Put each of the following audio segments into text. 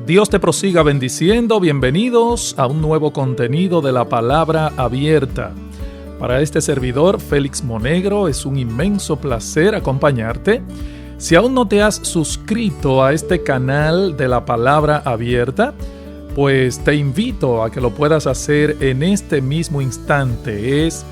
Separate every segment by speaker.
Speaker 1: Dios te prosiga bendiciendo. Bienvenidos a un nuevo contenido de la Palabra Abierta. Para este servidor, Félix Monegro, es un inmenso placer acompañarte. Si aún no te has suscrito a este canal de la Palabra Abierta, pues te invito a que lo puedas hacer en este mismo instante. Es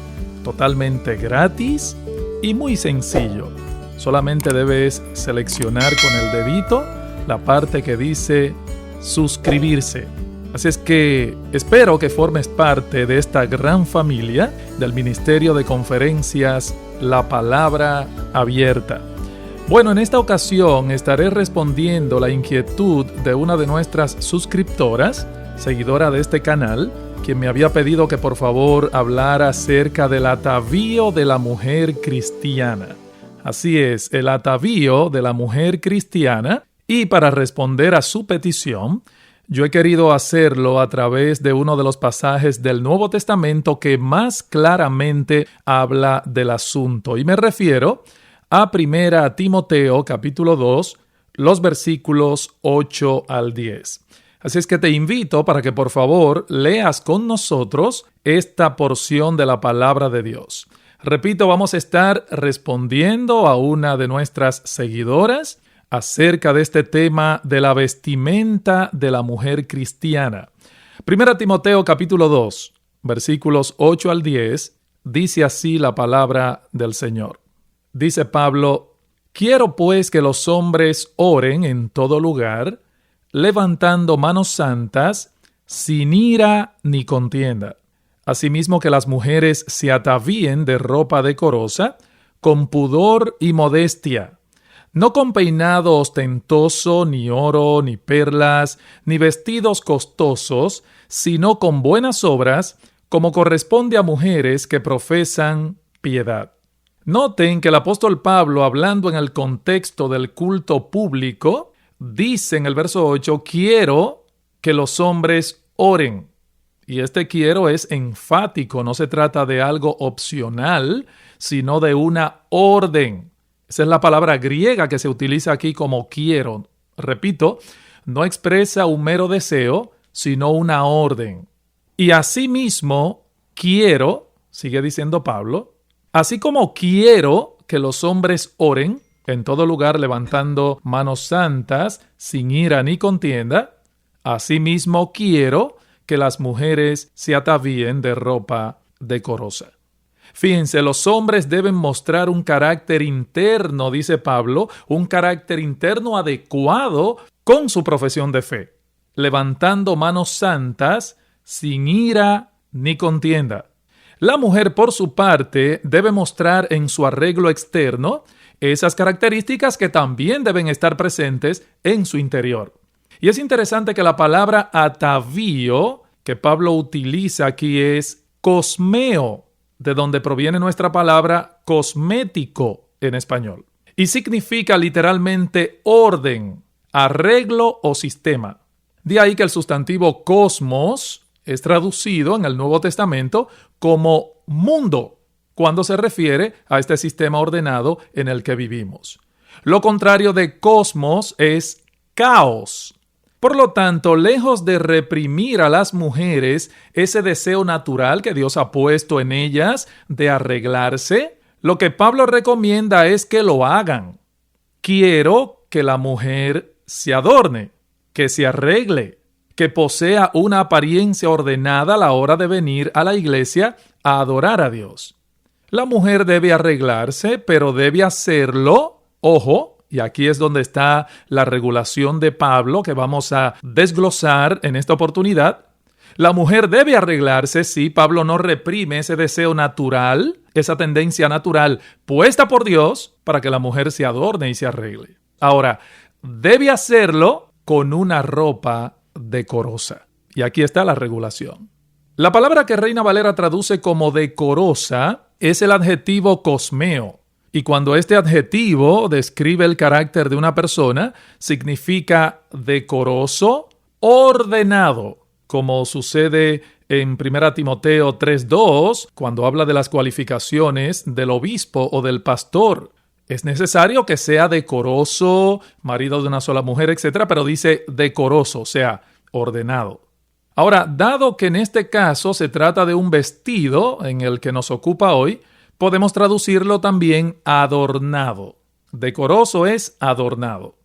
Speaker 1: totalmente gratis y muy sencillo. Solamente debes seleccionar con el dedito la parte que dice suscribirse. Así es que espero que formes parte de esta gran familia del Ministerio de Conferencias La Palabra Abierta. Bueno, en esta ocasión estaré respondiendo la inquietud de una de nuestras suscriptoras, seguidora de este canal, quien me había pedido que por favor hablara acerca del atavío de la mujer cristiana. Así es, el atavío de la mujer cristiana. Y para responder a su petición, yo he querido hacerlo a través de uno de los pasajes del Nuevo Testamento que más claramente habla del asunto. Y me refiero a 1 Timoteo capítulo 2, los versículos 8 al 10. Así es que te invito para que por favor leas con nosotros esta porción de la palabra de Dios. Repito, vamos a estar respondiendo a una de nuestras seguidoras acerca de este tema de la vestimenta de la mujer cristiana. 1 Timoteo capítulo 2, versículos 8 al 10, dice así la palabra del Señor. Dice Pablo: quiero pues que los hombres oren en todo lugar, levantando manos santas, sin ira ni contienda. Asimismo que las mujeres se atavíen de ropa decorosa, con pudor y modestia, no con peinado ostentoso, ni oro, ni perlas, ni vestidos costosos, sino con buenas obras, como corresponde a mujeres que profesan piedad. Noten que el apóstol Pablo, hablando en el contexto del culto público, dice en el verso 8, quiero que los hombres oren. Y este quiero es enfático, no se trata de algo opcional, sino de una orden. Esa es la palabra griega que se utiliza aquí como quiero. Repito, no expresa un mero deseo, sino una orden. Y asimismo, quiero, sigue diciendo Pablo, así como quiero que los hombres oren, en todo lugar levantando manos santas, sin ira ni contienda, asimismo quiero que las mujeres se atavíen de ropa decorosa. Fíjense, los hombres deben mostrar un carácter interno, dice Pablo, un carácter interno adecuado con su profesión de fe, levantando manos santas, sin ira ni contienda. La mujer, por su parte, debe mostrar en su arreglo externo esas características que también deben estar presentes en su interior. Y es interesante que la palabra atavío que Pablo utiliza aquí es cosmeo, de donde proviene nuestra palabra cosmético en español. Y significa literalmente orden, arreglo o sistema. De ahí que el sustantivo cosmos es traducido en el Nuevo Testamento como mundo, cuando se refiere a este sistema ordenado en el que vivimos. Lo contrario de cosmos es caos. Por lo tanto, lejos de reprimir a las mujeres ese deseo natural que Dios ha puesto en ellas de arreglarse, lo que Pablo recomienda es que lo hagan. Quiero que la mujer se adorne, que se arregle, que posea una apariencia ordenada a la hora de venir a la iglesia a adorar a Dios. La mujer debe arreglarse, pero debe hacerlo, ojo, y aquí es donde está la regulación de Pablo que vamos a desglosar en esta oportunidad. La mujer debe arreglarse, sí, Pablo no reprime ese deseo natural, esa tendencia natural puesta por Dios para que la mujer se adorne y se arregle. Ahora, debe hacerlo con una ropa decorosa. Y aquí está la regulación. La palabra que Reina Valera traduce como decorosa es el adjetivo cosmeo. Y cuando este adjetivo describe el carácter de una persona, significa decoroso, ordenado, como sucede en 1 Timoteo 3:2, cuando habla de las cualificaciones del obispo o del pastor. Es necesario que sea decoroso, marido de una sola mujer, etc., pero dice decoroso, o sea, ordenado. Ahora, dado que en este caso se trata de un vestido en el que nos ocupa hoy, podemos traducirlo también adornado. Decoroso es adornado.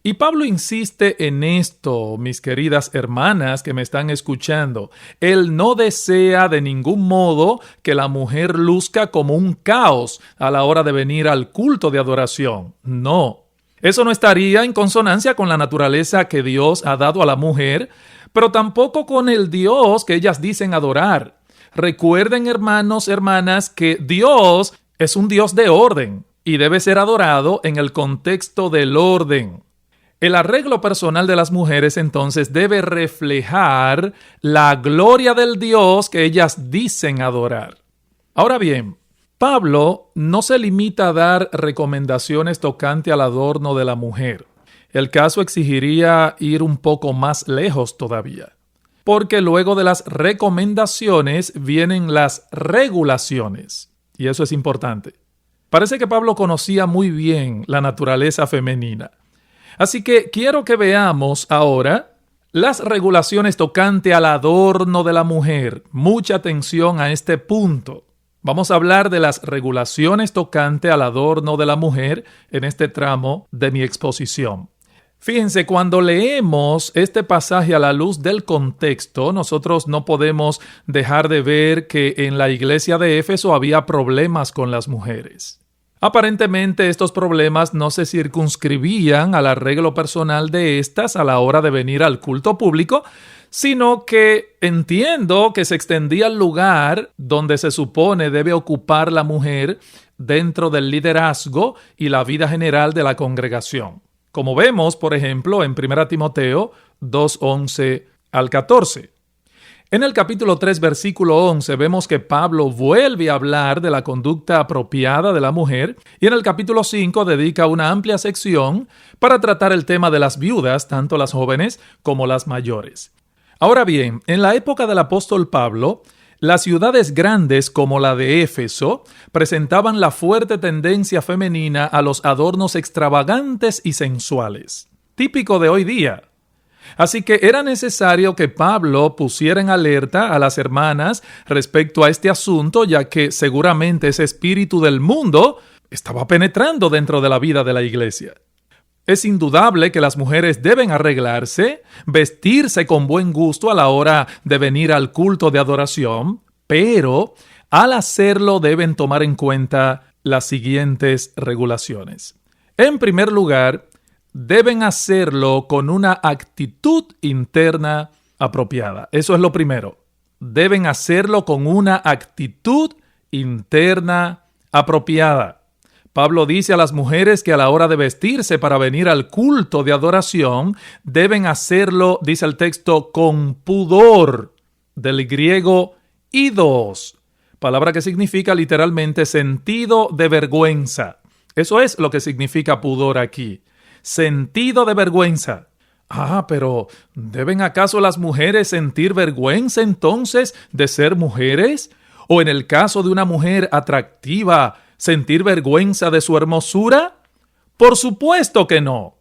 Speaker 1: Y Pablo insiste en esto, mis queridas hermanas que me están escuchando. Él no desea de ningún modo que la mujer luzca como un caos a la hora de venir al culto de adoración. No. Eso no estaría en consonancia con la naturaleza que Dios ha dado a la mujer, pero tampoco con el Dios que ellas dicen adorar. Recuerden, hermanos, hermanas, que Dios es un Dios de orden y debe ser adorado en el contexto del orden. El arreglo personal de las mujeres entonces debe reflejar la gloria del Dios que ellas dicen adorar. Ahora bien, Pablo no se limita a dar recomendaciones tocante al adorno de la mujer. El caso exigiría ir un poco más lejos todavía, porque luego de las recomendaciones vienen las regulaciones, y eso es importante. Parece que Pablo conocía muy bien la naturaleza femenina. Así que quiero que veamos ahora las regulaciones tocante al adorno de la mujer. Mucha atención a este punto. Vamos a hablar de las regulaciones tocante al adorno de la mujer en este tramo de mi exposición. Fíjense, cuando leemos este pasaje a la luz del contexto, nosotros no podemos dejar de ver que en la iglesia de Éfeso había problemas con las mujeres. Aparentemente estos problemas no se circunscribían al arreglo personal de estas a la hora de venir al culto público, sino que entiendo que se extendía al lugar donde se supone debe ocupar la mujer dentro del liderazgo y la vida general de la congregación. Como vemos, por ejemplo, en 1 Timoteo 2:11 al 14. En el capítulo 3, versículo 11, vemos que Pablo vuelve a hablar de la conducta apropiada de la mujer y en el capítulo 5 dedica una amplia sección para tratar el tema de las viudas, tanto las jóvenes como las mayores. Ahora bien, en la época del apóstol Pablo, las ciudades grandes como la de Éfeso presentaban la fuerte tendencia femenina a los adornos extravagantes y sensuales, típico de hoy día. Así que era necesario que Pablo pusiera en alerta a las hermanas respecto a este asunto, ya que seguramente ese espíritu del mundo estaba penetrando dentro de la vida de la iglesia. Es indudable que las mujeres deben arreglarse, vestirse con buen gusto a la hora de venir al culto de adoración, pero al hacerlo deben tomar en cuenta las siguientes regulaciones. En primer lugar, deben hacerlo con una actitud interna apropiada. Eso es lo primero. Deben hacerlo con una actitud interna apropiada. Pablo dice a las mujeres que a la hora de vestirse para venir al culto de adoración, deben hacerlo, dice el texto, con pudor, del griego idos, palabra que significa literalmente sentido de vergüenza. Eso es lo que significa pudor aquí. Sentido de vergüenza. Pero ¿deben acaso las mujeres sentir vergüenza entonces de ser mujeres? ¿O en el caso de una mujer atractiva, sentir vergüenza de su hermosura? Por supuesto que no.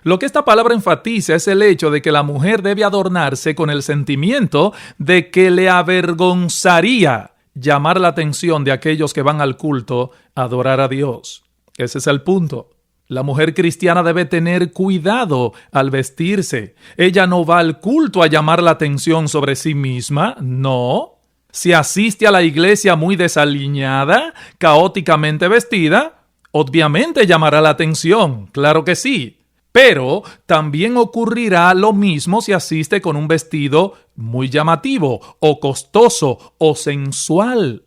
Speaker 1: Lo que esta palabra enfatiza es el hecho de que la mujer debe adornarse con el sentimiento de que le avergonzaría llamar la atención de aquellos que van al culto a adorar a Dios. Ese es el punto. La mujer cristiana debe tener cuidado al vestirse. Ella no va al culto a llamar la atención sobre sí misma, no. Si asiste a la iglesia muy desaliñada, caóticamente vestida, obviamente llamará la atención, claro que sí. Pero también ocurrirá lo mismo si asiste con un vestido muy llamativo, o costoso, o sensual.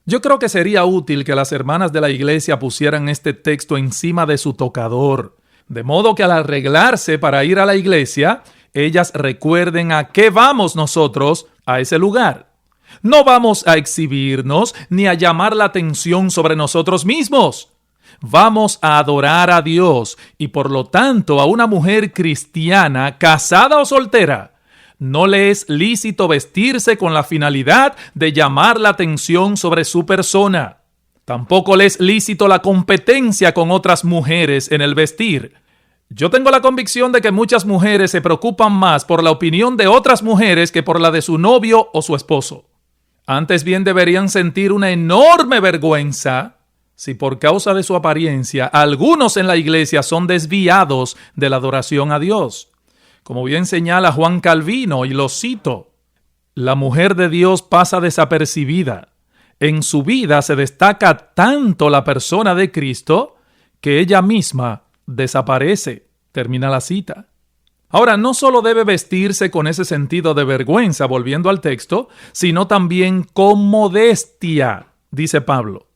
Speaker 1: Yo creo que sería útil que las hermanas de la iglesia pusieran este texto encima de su tocador, de modo que al arreglarse para ir a la iglesia, ellas recuerden a qué vamos nosotros a ese lugar. No vamos a exhibirnos ni a llamar la atención sobre nosotros mismos. Vamos a adorar a Dios y por lo tanto a una mujer cristiana, casada o soltera, no le es lícito vestirse con la finalidad de llamar la atención sobre su persona. Tampoco le es lícito la competencia con otras mujeres en el vestir. Yo tengo la convicción de que muchas mujeres se preocupan más por la opinión de otras mujeres que por la de su novio o su esposo. Antes bien deberían sentir una enorme vergüenza si por causa de su apariencia algunos en la iglesia son desviados de la adoración a Dios. Como bien señala Juan Calvino, y lo cito, la mujer de Dios pasa desapercibida. En su vida se destaca tanto la persona de Cristo que ella misma desaparece. Termina la cita. Ahora, no solo debe vestirse con ese sentido de vergüenza, volviendo al texto, sino también con modestia, dice Pablo.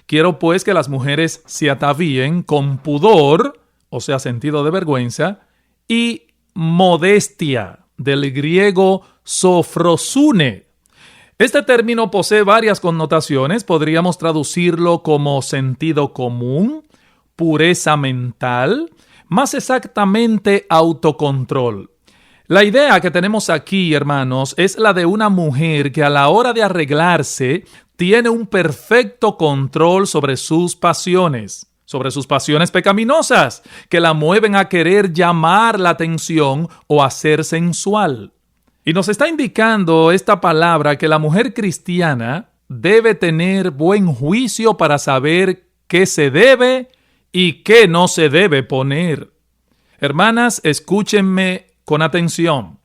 Speaker 1: Quiero pues que las mujeres se atavíen con pudor, o sea, sentido de vergüenza, y modestia, del griego sofrosune. Este término posee varias connotaciones. Podríamos traducirlo como sentido común, pureza mental, más exactamente autocontrol. La idea que tenemos aquí, hermanos, es la de una mujer que a la hora de arreglarse tiene un perfecto control sobre sus pasiones pecaminosas, que la mueven a querer llamar la atención o a ser sensual. Y nos está indicando esta palabra que la mujer cristiana debe tener buen juicio para saber qué se debe y qué no se debe poner. Hermanas, escúchenme con atención.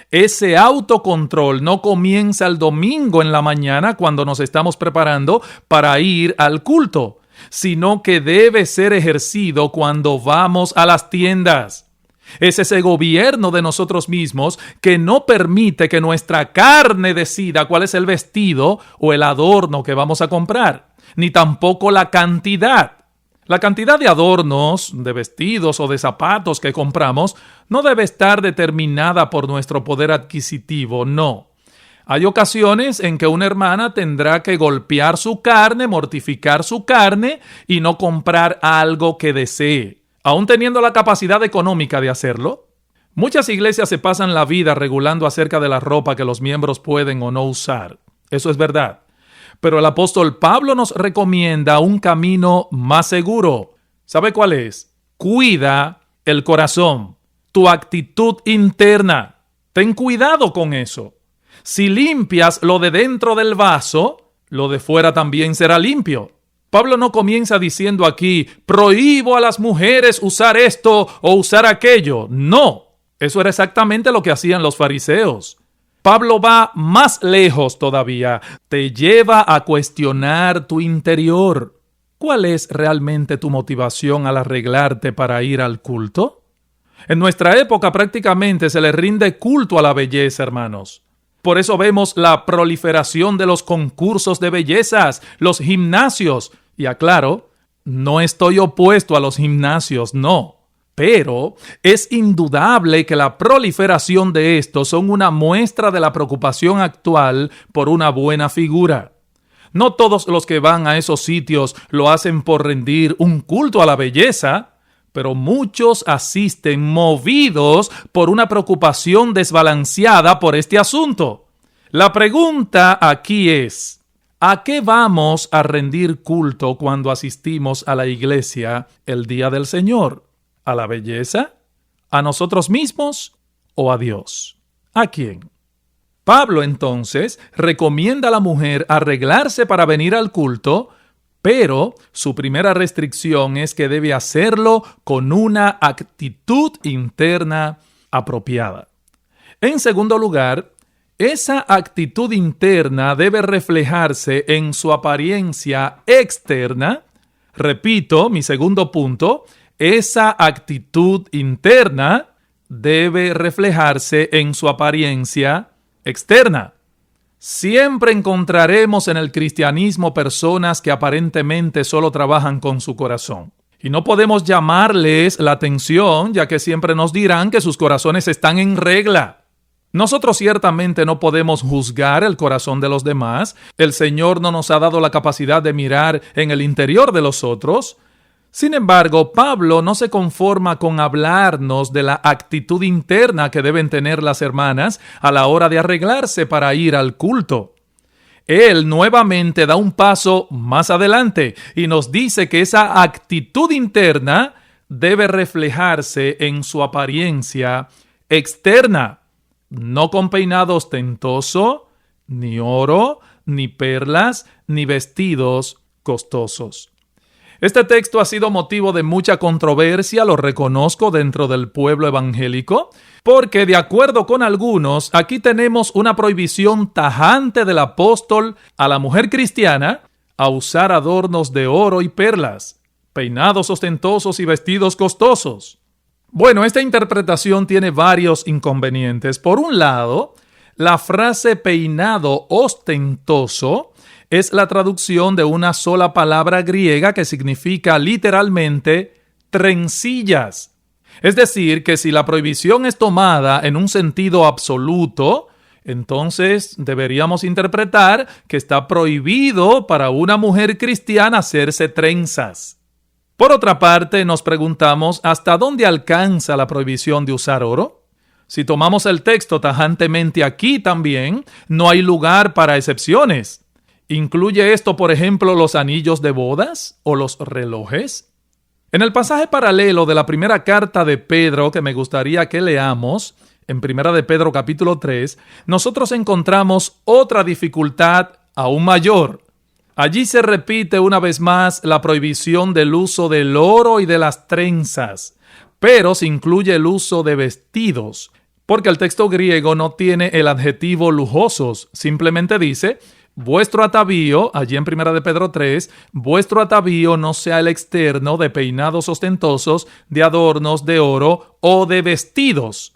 Speaker 1: Ese autocontrol no comienza el domingo en la mañana cuando nos estamos preparando para ir al culto, sino que debe ser ejercido cuando vamos a las tiendas. Es ese gobierno de nosotros mismos que no permite que nuestra carne decida cuál es el vestido o el adorno que vamos a comprar, ni tampoco la cantidad. La cantidad de adornos, de vestidos o de zapatos que compramos no debe estar determinada por nuestro poder adquisitivo, no. Hay ocasiones en que una hermana tendrá que golpear su carne, mortificar su carne y no comprar algo que desee, aún teniendo la capacidad económica de hacerlo. Muchas iglesias se pasan la vida regulando acerca de la ropa que los miembros pueden o no usar. Eso es verdad. Pero el apóstol Pablo nos recomienda un camino más seguro. ¿Sabe cuál es? Cuida el corazón, tu actitud interna. Ten cuidado con eso. Si limpias lo de dentro del vaso, lo de fuera también será limpio. Pablo no comienza diciendo aquí, prohíbo a las mujeres usar esto o usar aquello. No, eso era exactamente lo que hacían los fariseos. Pablo va más lejos todavía. Te lleva a cuestionar tu interior. ¿Cuál es realmente tu motivación al arreglarte para ir al culto? En nuestra época prácticamente se le rinde culto a la belleza, hermanos. Por eso vemos la proliferación de los concursos de bellezas, los gimnasios. Y aclaro, no estoy opuesto a los gimnasios, no. Pero es indudable que la proliferación de estos son una muestra de la preocupación actual por una buena figura. No todos los que van a esos sitios lo hacen por rendir un culto a la belleza, pero muchos asisten movidos por una preocupación desbalanceada por este asunto. La pregunta aquí es, ¿a qué vamos a rendir culto cuando asistimos a la iglesia el día del Señor? ¿A la belleza? ¿A nosotros mismos? ¿O a Dios? ¿A quién? Pablo entonces recomienda a la mujer arreglarse para venir al culto, pero su primera restricción es que debe hacerlo con una actitud interna apropiada. En segundo lugar, esa actitud interna debe reflejarse en su apariencia externa. Repito, mi segundo punto, esa actitud interna debe reflejarse en su apariencia externa. Siempre encontraremos en el cristianismo personas que aparentemente solo trabajan con su corazón. Y no podemos llamarles la atención, ya que siempre nos dirán que sus corazones están en regla. Nosotros ciertamente no podemos juzgar el corazón de los demás. El Señor no nos ha dado la capacidad de mirar en el interior de los otros. Sin embargo, Pablo no se conforma con hablarnos de la actitud interna que deben tener las hermanas a la hora de arreglarse para ir al culto. Él nuevamente da un paso más adelante y nos dice que esa actitud interna debe reflejarse en su apariencia externa, no con peinado ostentoso, ni oro, ni perlas, ni vestidos costosos. Este texto ha sido motivo de mucha controversia, lo reconozco, dentro del pueblo evangélico, porque de acuerdo con algunos, aquí tenemos una prohibición tajante del apóstol a la mujer cristiana a usar adornos de oro y perlas, peinados ostentosos y vestidos costosos. Bueno, esta interpretación tiene varios inconvenientes. Por un lado, la frase peinado ostentoso es la traducción de una sola palabra griega que significa literalmente trencillas. Es decir, que si la prohibición es tomada en un sentido absoluto, entonces deberíamos interpretar que está prohibido para una mujer cristiana hacerse trenzas. Por otra parte, nos preguntamos ¿hasta dónde alcanza la prohibición de usar oro? Si tomamos el texto tajantemente aquí también, no hay lugar para excepciones. ¿Incluye esto, por ejemplo, los anillos de bodas o los relojes? En el pasaje paralelo de la primera carta de Pedro, que me gustaría que leamos, en Primera de Pedro capítulo 3, nosotros encontramos otra dificultad aún mayor. Allí se repite una vez más la prohibición del uso del oro y de las trenzas, pero se incluye el uso de vestidos, porque el texto griego no tiene el adjetivo lujosos, simplemente dice: vuestro atavío, allí en Primera de Pedro 3, vuestro atavío no sea el externo de peinados ostentosos, de adornos de oro o de vestidos.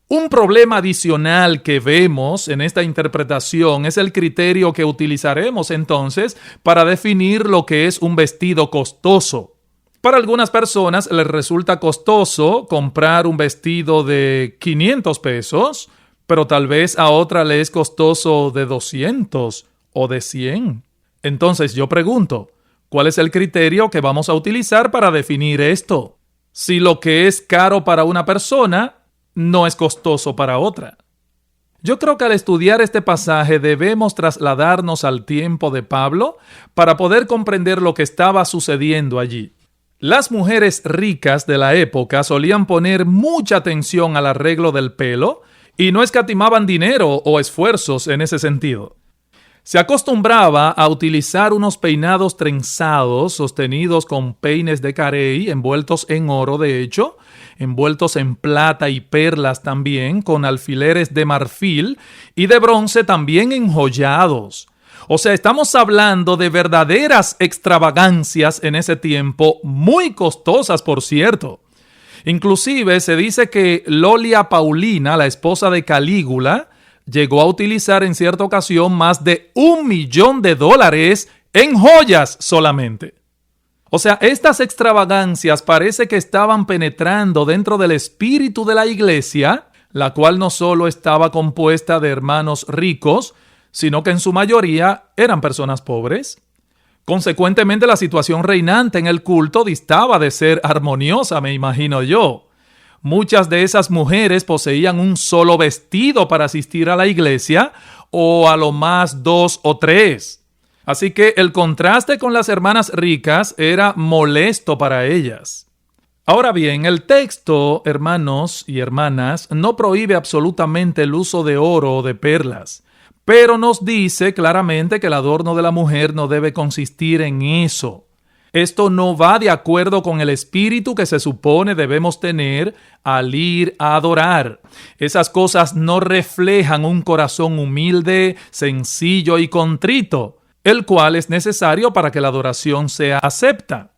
Speaker 1: Un problema adicional que vemos en esta interpretación es el criterio que utilizaremos entonces para definir lo que es un vestido costoso. Para algunas personas les resulta costoso comprar un vestido de 500 pesos, pero tal vez a otra le es costoso de 200 o de 100. Entonces yo pregunto, ¿cuál es el criterio que vamos a utilizar para definir esto? Si lo que es caro para una persona no es costoso para otra. Yo creo que al estudiar este pasaje debemos trasladarnos al tiempo de Pablo para poder comprender lo que estaba sucediendo allí. Las mujeres ricas de la época solían poner mucha atención al arreglo del pelo y no escatimaban dinero o esfuerzos en ese sentido. Se acostumbraba a utilizar unos peinados trenzados sostenidos con peines de carey envueltos en oro, de hecho, envueltos en plata y perlas también, con alfileres de marfil y de bronce también enjollados. O sea, estamos hablando de verdaderas extravagancias en ese tiempo, muy costosas, por cierto. Inclusive se dice que Lolia Paulina, la esposa de Calígula, llegó a utilizar en cierta ocasión más de $1,000,000 en joyas solamente. O sea, estas extravagancias parece que estaban penetrando dentro del espíritu de la iglesia, la cual no solo estaba compuesta de hermanos ricos, sino que en su mayoría eran personas pobres. Consecuentemente, la situación reinante en el culto distaba de ser armoniosa, me imagino yo. Muchas de esas mujeres poseían un solo vestido para asistir a la iglesia, o a lo más 2 o 3. Así que el contraste con las hermanas ricas era molesto para ellas. Ahora bien, el texto, hermanos y hermanas, no prohíbe absolutamente el uso de oro o de perlas, pero nos dice claramente que el adorno de la mujer no debe consistir en eso. Esto no va de acuerdo con el espíritu que se supone debemos tener al ir a adorar. Esas cosas no reflejan un corazón humilde, sencillo y contrito, el cual es necesario para que la adoración sea acepta.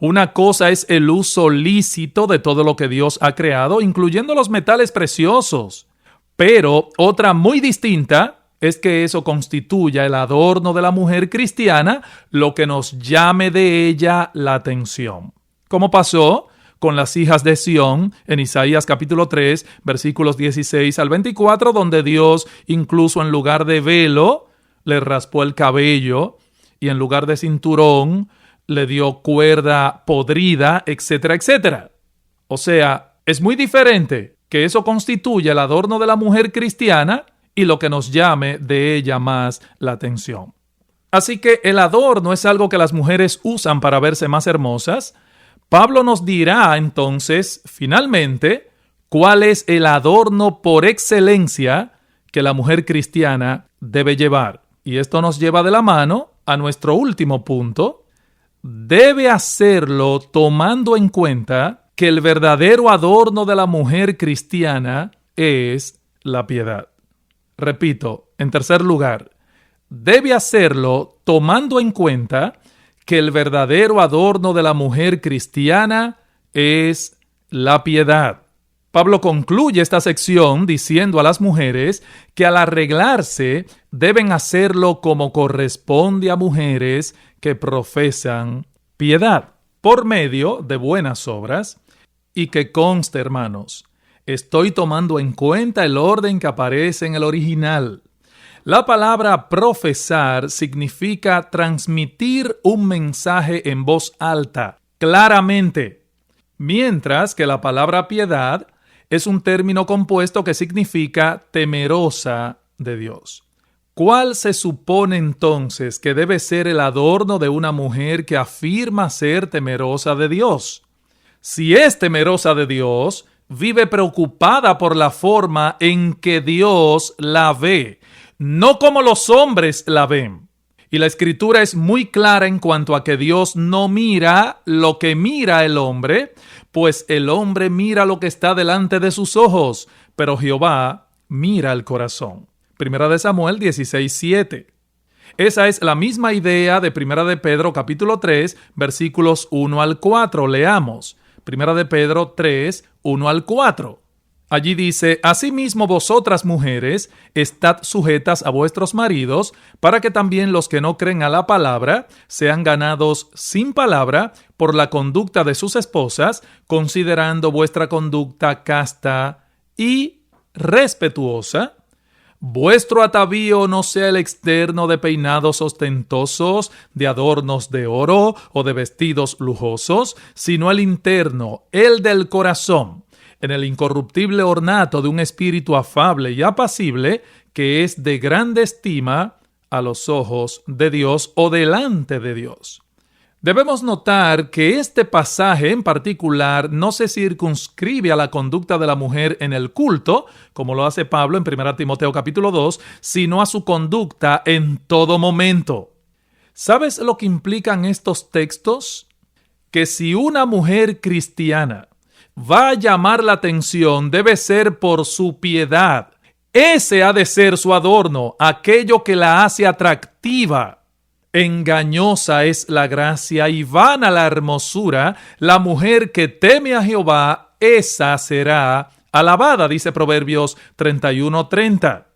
Speaker 1: Una cosa es el uso lícito de todo lo que Dios ha creado, incluyendo los metales preciosos. Pero otra muy distinta es que eso constituya el adorno de la mujer cristiana, lo que nos llame de ella la atención. Como pasó con las hijas de Sión en Isaías capítulo 3, versículos 16 al 24, donde Dios incluso en lugar de velo le raspó el cabello y en lugar de cinturón le dio cuerda podrida, etcétera, etcétera. O sea, es muy diferente que eso constituya el adorno de la mujer cristiana y lo que nos llame de ella más la atención. Así que el adorno es algo que las mujeres usan para verse más hermosas. Pablo nos dirá entonces, finalmente, cuál es el adorno por excelencia que la mujer cristiana debe llevar. Y esto nos lleva de la mano a nuestro último punto. Debe hacerlo tomando en cuenta que el verdadero adorno de la mujer cristiana es la piedad. Repito, en tercer lugar, debe hacerlo tomando en cuenta que el verdadero adorno de la mujer cristiana es la piedad. Pablo concluye esta sección diciendo a las mujeres que al arreglarse deben hacerlo como corresponde a mujeres que profesan piedad, por medio de buenas obras, y que conste, hermanos, estoy tomando en cuenta el orden que aparece en el original. La palabra profesar significa transmitir un mensaje en voz alta, claramente, mientras que la palabra piedad es un término compuesto que significa temerosa de Dios. ¿Cuál se supone entonces que debe ser el adorno de una mujer que afirma ser temerosa de Dios? Si es temerosa de Dios, vive preocupada por la forma en que Dios la ve, no como los hombres la ven. Y la Escritura es muy clara en cuanto a que Dios no mira lo que mira el hombre, pues el hombre mira lo que está delante de sus ojos, pero Jehová mira el corazón. Primera de Samuel 16:7. Esa es la misma idea de Primera de Pedro capítulo 3, versículos 1 al 4. Leamos. Primera de Pedro 3, 1 al 4. Allí dice: asimismo vosotras mujeres, estad sujetas a vuestros maridos, para que también los que no creen a la palabra sean ganados sin palabra por la conducta de sus esposas, considerando vuestra conducta casta y respetuosa. Vuestro atavío no sea el externo de peinados ostentosos, de adornos de oro o de vestidos lujosos, sino el interno, el del corazón, en el incorruptible ornato de un espíritu afable y apacible, que es de grande estima a los ojos de Dios o delante de Dios. Debemos notar que este pasaje en particular no se circunscribe a la conducta de la mujer en el culto, como lo hace Pablo en 1 Timoteo capítulo 2, sino a su conducta en todo momento. ¿Sabes lo que implican estos textos? Que si una mujer cristiana va a llamar la atención, debe ser por su piedad. Ese ha de ser su adorno, aquello que la hace atractiva. Engañosa es la gracia y vana la hermosura. La mujer que teme a Jehová, esa será alabada, dice Proverbios 31:30.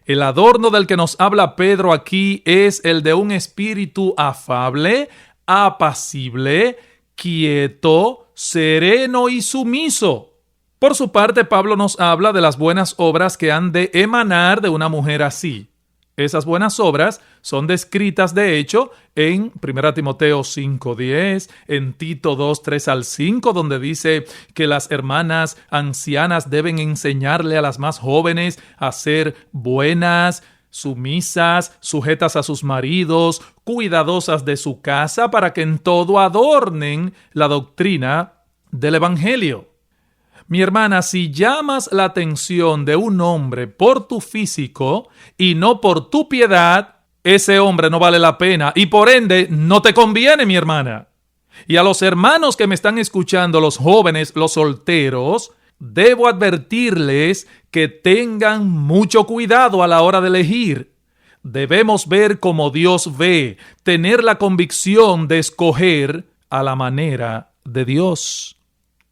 Speaker 1: El adorno del que nos habla Pedro aquí es el de un espíritu afable, apacible, quieto, sereno y sumiso. Por su parte, Pablo nos habla de las buenas obras que han de emanar de una mujer así. Esas buenas obras son descritas, de hecho, en 1 Timoteo 5:10, en Tito 2:3 al 5, donde dice que las hermanas ancianas deben enseñarle a las más jóvenes a ser buenas, sumisas, sujetas a sus maridos, cuidadosas de su casa, para que en todo adornen la doctrina del Evangelio. Mi hermana, si llamas la atención de un hombre por tu físico y no por tu piedad, ese hombre no vale la pena y por ende no te conviene, mi hermana. Y a los hermanos que me están escuchando, los jóvenes, los solteros, debo advertirles que tengan mucho cuidado a la hora de elegir. Debemos ver como Dios ve, tener la convicción de escoger a la manera de Dios.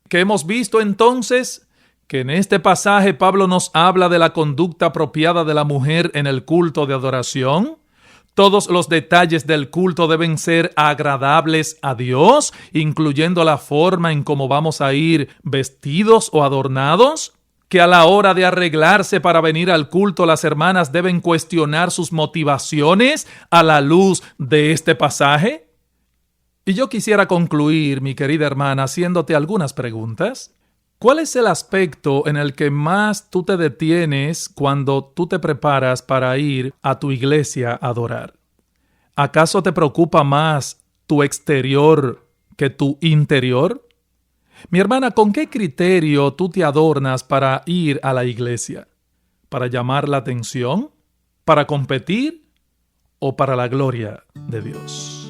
Speaker 1: ¿Qué hemos visto entonces? Que en este pasaje Pablo nos habla de la conducta apropiada de la mujer en el culto de adoración. Todos los detalles del culto deben ser agradables a Dios, incluyendo la forma en cómo vamos a ir vestidos o adornados. Que a la hora de arreglarse para venir al culto, las hermanas deben cuestionar sus motivaciones a la luz de este pasaje. Y yo quisiera concluir, mi querida hermana, haciéndote algunas preguntas. ¿Cuál es el aspecto en el que más tú te detienes cuando tú te preparas para ir a tu iglesia a adorar? ¿Acaso te preocupa más tu exterior que tu interior? Mi hermana, ¿con qué criterio tú te adornas para ir a la iglesia? ¿Para llamar la atención? ¿Para competir? ¿O para la gloria de Dios?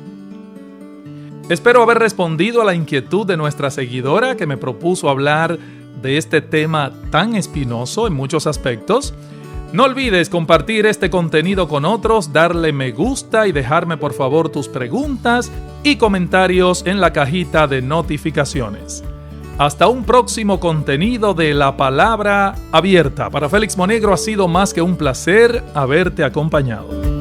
Speaker 1: Espero haber respondido a la inquietud de nuestra seguidora que me propuso hablar de este tema tan espinoso en muchos aspectos. No olvides compartir este contenido con otros, darle me gusta y dejarme por favor tus preguntas y comentarios en la cajita de notificaciones. Hasta un próximo contenido de La Palabra Abierta. Para Félix Monegro ha sido más que un placer haberte acompañado.